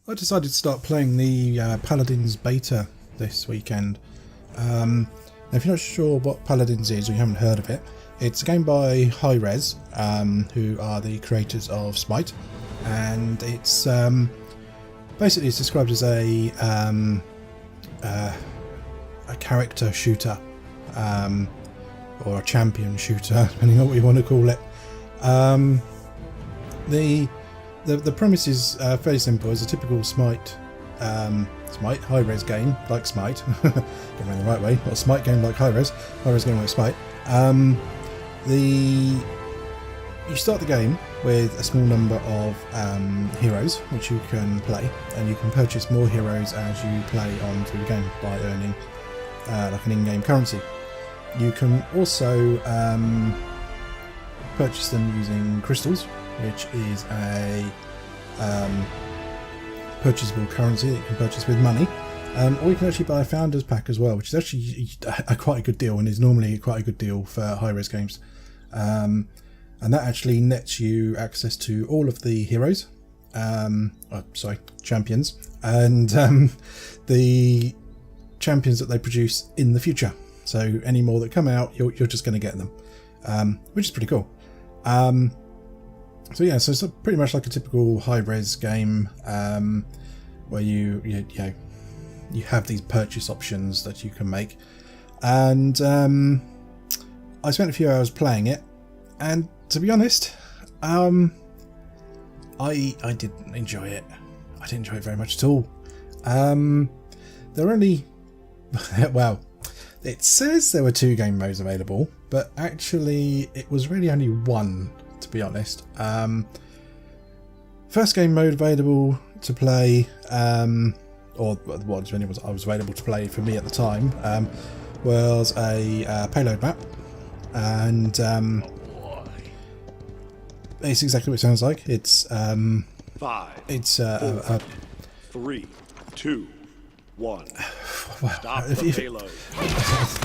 I decided to start playing the Paladins Beta this weekend. Now if you're not sure what Paladins is or you haven't heard of it, it's a game by Hi-Rez, who are the creators of Smite, and it's basically it's described as a character shooter, or a champion shooter, depending on what you want to call it. The premise is fairly simple. It's a typical Smite high-res game like Smite. Get me in the right way. Not a Smite game like high-res game like Smite. You start the game with a small number of heroes which you can play, and you can purchase more heroes as you play on through the game by earning like an in-game currency. You can also purchase them using crystals, which is a purchasable currency that you can purchase with money, or you can actually buy a founders pack as well, which is actually quite a good deal, and is normally quite a good deal for high-res games, and that actually nets you access to all of the heroes, champions, and the champions that they produce in the future. So any more that come out, you're just going to get them, which is pretty cool. So yeah, so it's pretty much like a typical high-res game, where you have these purchase options that you can make, and I spent a few hours playing it, and to be honest, I didn't enjoy it. I didn't enjoy it very much at all. There are only well, it says there were 2 game modes available, but actually it was really only one, to be honest. First game mode available to play, or what I was available to play for me at the time, was a payload map, and it's exactly what it sounds like. It's 5, 4, 3, 2, 1. Well, Stop the payload.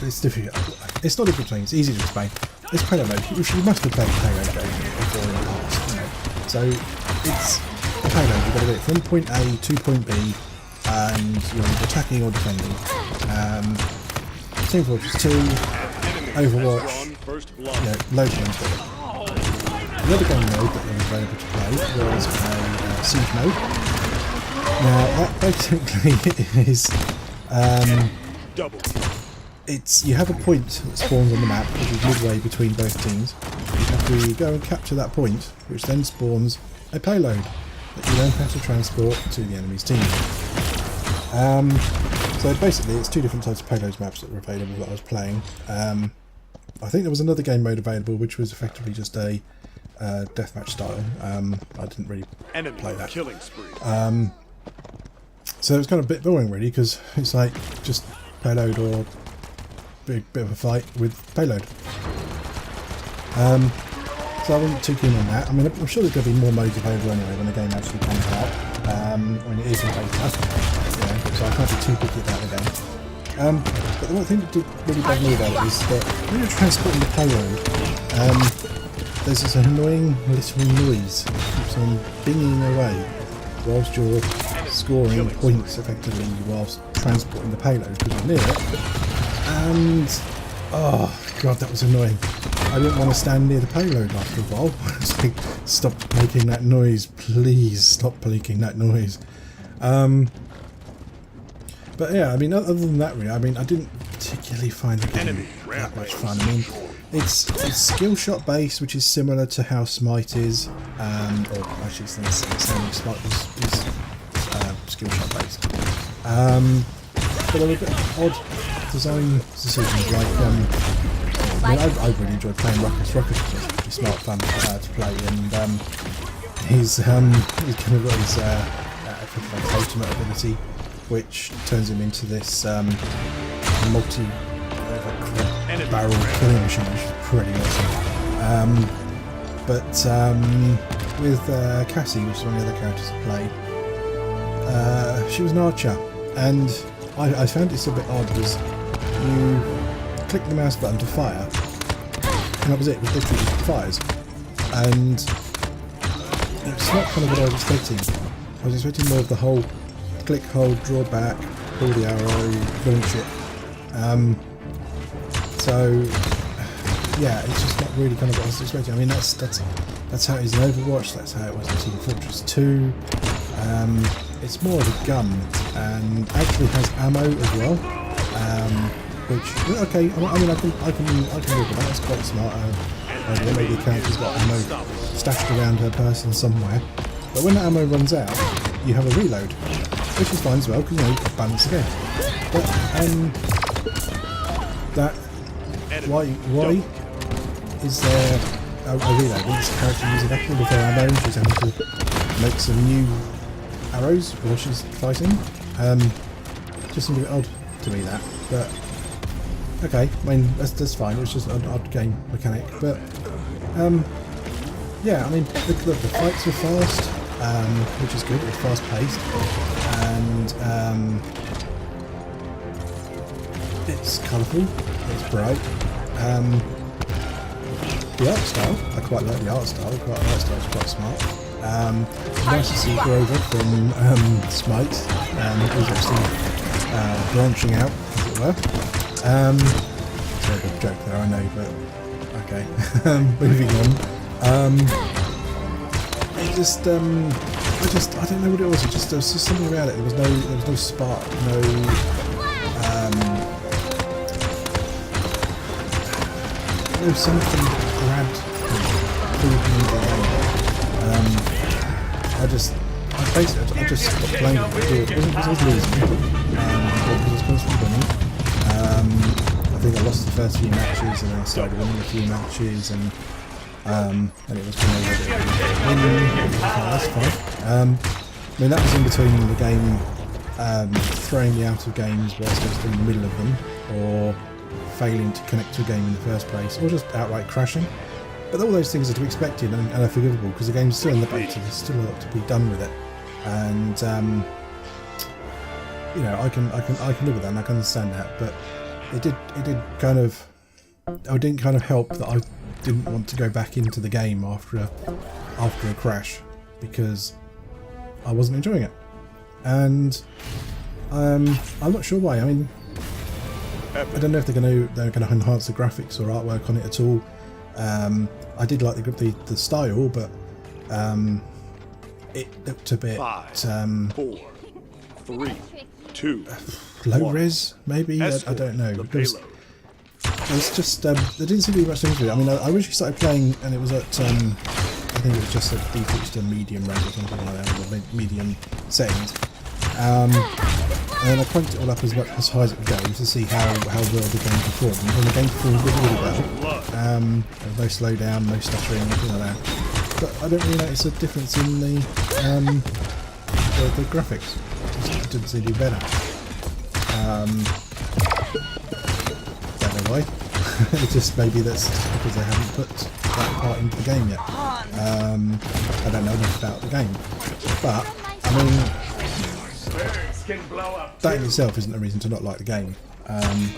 It's difficult. It's not difficult to explain. It's easy to explain. It's payload mode. You must have played payload game before in the past, you know. So it's a payload. You've got to get it from point A to point B, and you're attacking or defending. Team Fortress 2, Overwatch, loads of games. The other game mode that was available to play was a siege mode. Now that basically is you have a point that spawns on the map, which is midway between both teams. You have to go and capture that point, which then spawns a payload that you then have to transport to the enemy's team. So basically it's 2 different types of payloads maps that were available that I was playing. I think there was another game mode available which was effectively just a deathmatch style. I didn't really play that. Killing spree. So it was kind of a bit boring really, because it's like just payload or bit of a fight with payload. So I wasn't too keen on that. I mean, I'm sure there's going to be more modes available anyway when the game actually comes out. When it is in beta, so I can't be too picky about the game. But the one thing that did really bug me about it is that when you're transporting the payload, there's this annoying little noise that keeps on binging away whilst you're scoring points effectively whilst transporting the payload, because you're near it. And oh god, that was annoying. I didn't want to stand near the payload after a while. I was like, stop making that noise, please stop making that noise. But yeah, I mean, other than that really, I mean, I didn't particularly find the game that much fun. I mean, it's skill shot based, which is similar to how Smite is, or actually it's the same. Smite is skill shot based. But there were a bit odd design decisions, like I mean, I really enjoyed playing Ruckus. Ruckus was pretty smart fun to play, and he's kind of got his ultimate ability, which turns him into this multi-barrel killing machine, which is pretty awesome. But with Cassie, which is one of the other characters I played, she was an archer, and I found this a bit odd, because you click the mouse button to fire, and that was it. It was literally just fires, and it's not kind of what I was expecting. I was expecting more of the whole click, hold, draw back, pull the arrow, launch it. So yeah, it's just not really kind of what I was expecting. I mean, that's how it is in Overwatch. That's how it was in Team Fortress 2. It's more of a gun, and actually has ammo as well. Which okay, I mean I can live with that. That's quite smart. Maybe the character's got ammo stashed around her person somewhere. But when the ammo runs out, you have a reload, which is fine as well because you can balance the game. But why is there a reload? Is the character using up all of her ammo and she's having to make some new arrows while she's fighting? Just seems a bit odd to me, that. But okay, I mean that's fine. It's just an odd game mechanic. But yeah, I mean the fights were fast, which is good. It's fast paced, and it's colourful. It's bright. The art style, I quite like the art style. The art style is quite smart. It's nice to see Grover from Smite, who's actually branching out, as it were. It's a big joke there, I know, but okay. Moving on. It just, I don't know what it was. There was just something about it. There was no spark, no something grabbed me into the game. I just stopped playing it. It wasn't because I was losing, because I was constantly winning. I think I lost the first few matches and then I started winning a few matches, and it was kind of that's fine. I mean that was in between the game throwing me out of games whilst I was still in the middle of them, or failing to connect to a game in the first place, or just outright crashing. But all those things are to be expected and are forgivable because the game's still in the beta. There's still a lot to be done with it, and you know I can live with that and I can understand that. But it did kind of, I didn't kind of help that I didn't want to go back into the game after a crash because I wasn't enjoying it, and I'm not sure why. I mean, I don't know if they're going to enhance the graphics or artwork on it at all. I did like the style, but it looked a bit 5, 4, 3, 2, low 1. res, maybe. I don't know. Because it's just there didn't seem to be much things to it. I mean, I originally started playing, and it was at I think it was just at default to medium res or something like that, or medium settings. And then I cranked it all up as high as it would go to see how well the game performed. And the game performed really well. There was no slowdown, no stuttering, anything like that. But I don't really notice a difference in the graphics. It didn't seem to be better. Don't know why. It's just maybe that's because they haven't put that part into the game yet. I don't know enough about the game. But, I mean, that in itself isn't a reason to not like the game. And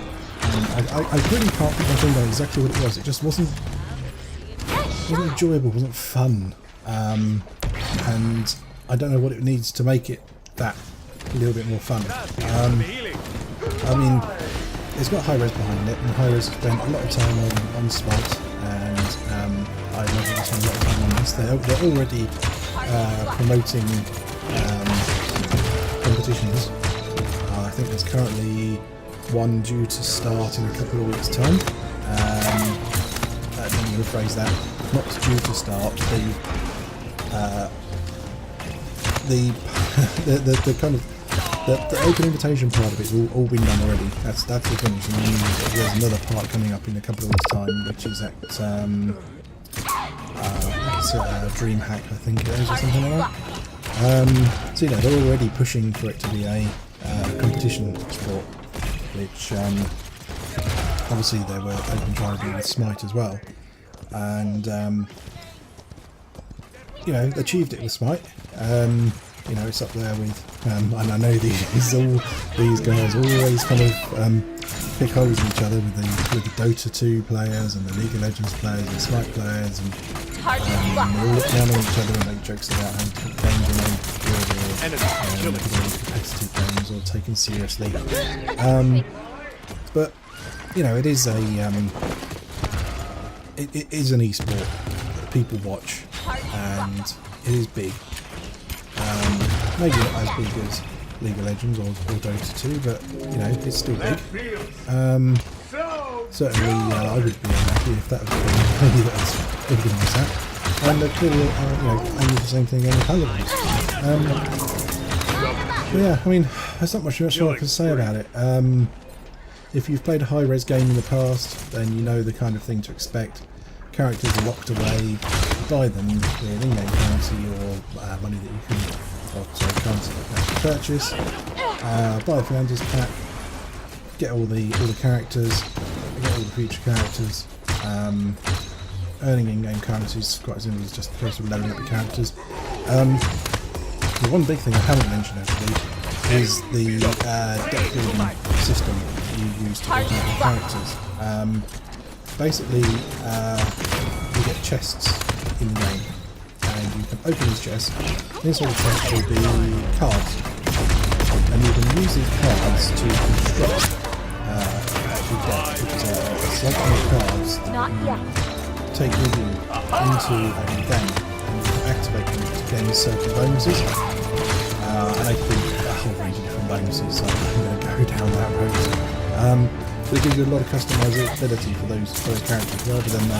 I really can't put my finger on exactly what it was. It just wasn't enjoyable, wasn't fun. And I don't know what it needs to make it that a little bit more fun. I mean, it's got high res behind it, and high res spent a lot of time on Smite, and I imagine they spent a lot of time on this. They're already promoting competitions. I think there's currently one due to start in a couple of weeks' time. Let me rephrase that. Not due to start. The kind of the open invitation part of it's all been done already. That's the finish. And then there's another part coming up in a couple of weeks' time, which is at DreamHack, I think it is, or something like that. So you know they're already pushing for it to be a competition sport, which obviously they were open trying to do with Smite as well, and you know achieved it with Smite. You know it's up there with, and I know these guys always kind of pick holes in each other with the Dota 2 players and the League of Legends players and Smite players, and they all look down on each other and make jokes about how games are no good or competitive games or taken seriously. But you know, it is a it is an esport that people watch, and it is big. Maybe not as big as League of Legends or Dota 2, but you know, it's still big. Certainly, I would be unhappy if that was maybe that's organised that. And clearly, you know, aiming the same thing on the Paladins. But yeah, I mean, there's not much else I can say about it. If you've played a high-res game in the past, then you know the kind of thing to expect. Characters are locked away. Buy them with in-game currency or money that you can, currency that you can actually purchase. Buy the Paladins pack. Get all the characters. Get all the future characters. Earning in-game currency is quite simple. It's just a case of leveling up the characters. The one big thing I haven't mentioned actually is the deck building system you use to build the characters. Basically, you get chests in the game, and you can open these chests. Inside the chest will be cards, and you can use these cards to construct selecting cards that you take with you into a game, and you can activate them to gain certain bonuses. And they can do a whole range of different bonuses, so I'm going to go down that road. So it gives you a lot of customizability for those characters, rather than an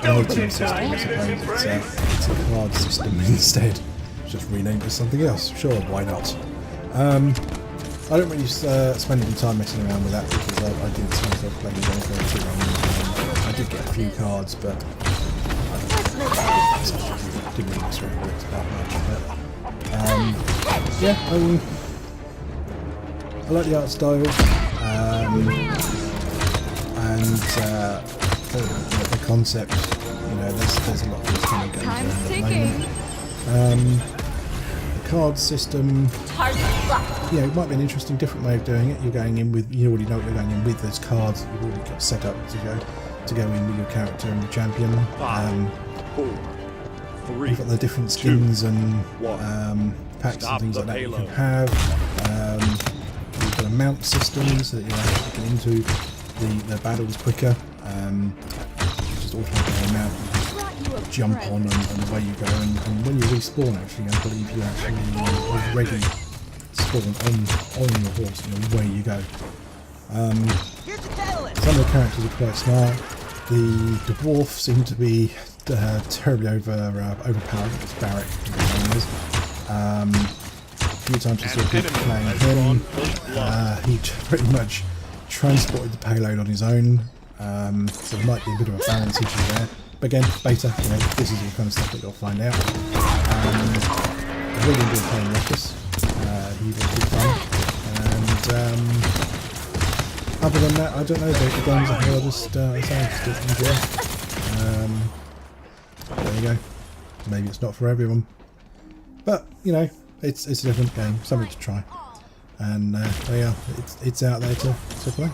item system, I suppose. It's a card system instead. Just rename it as something else. Sure, why not? I don't really spend any time messing around with that, because I didn't see myself playing the game for too long. I did get a few cards, but I didn't really mess around with it that much. Yeah, I like the art style, and the concept. You know, there's a lot of these kind of games around at the moment. The card system, you know, it might be an interesting, different way of doing it. You're going in with, you already know what you're going in with. Those cards you've already got set up to go in with your character and your champion. 4, 3, you've got the different skins and packs and things like that you can have. You've got a mount system so that you're actually getting into the battles quicker. Just automatically mount, you just jump on and away you go. And when you respawn, actually, I believe you actually already spawn on your horse and away you go. Some of the characters are quite smart. The dwarf seemed to be terribly overpowered. It's Barrack. A few times I saw people playing him. He pretty much transported the payload on his own, so there might be a bit of a balance issue there. But again, beta, you know, this is the kind of stuff that you'll find out. I've really enjoyed playing Ruckus. He was good fun. And other than that, I don't know, the games I just enjoy. There you go. Maybe it's not for everyone, but you know, it's a different game, something to try. And there you are. It's out there to play.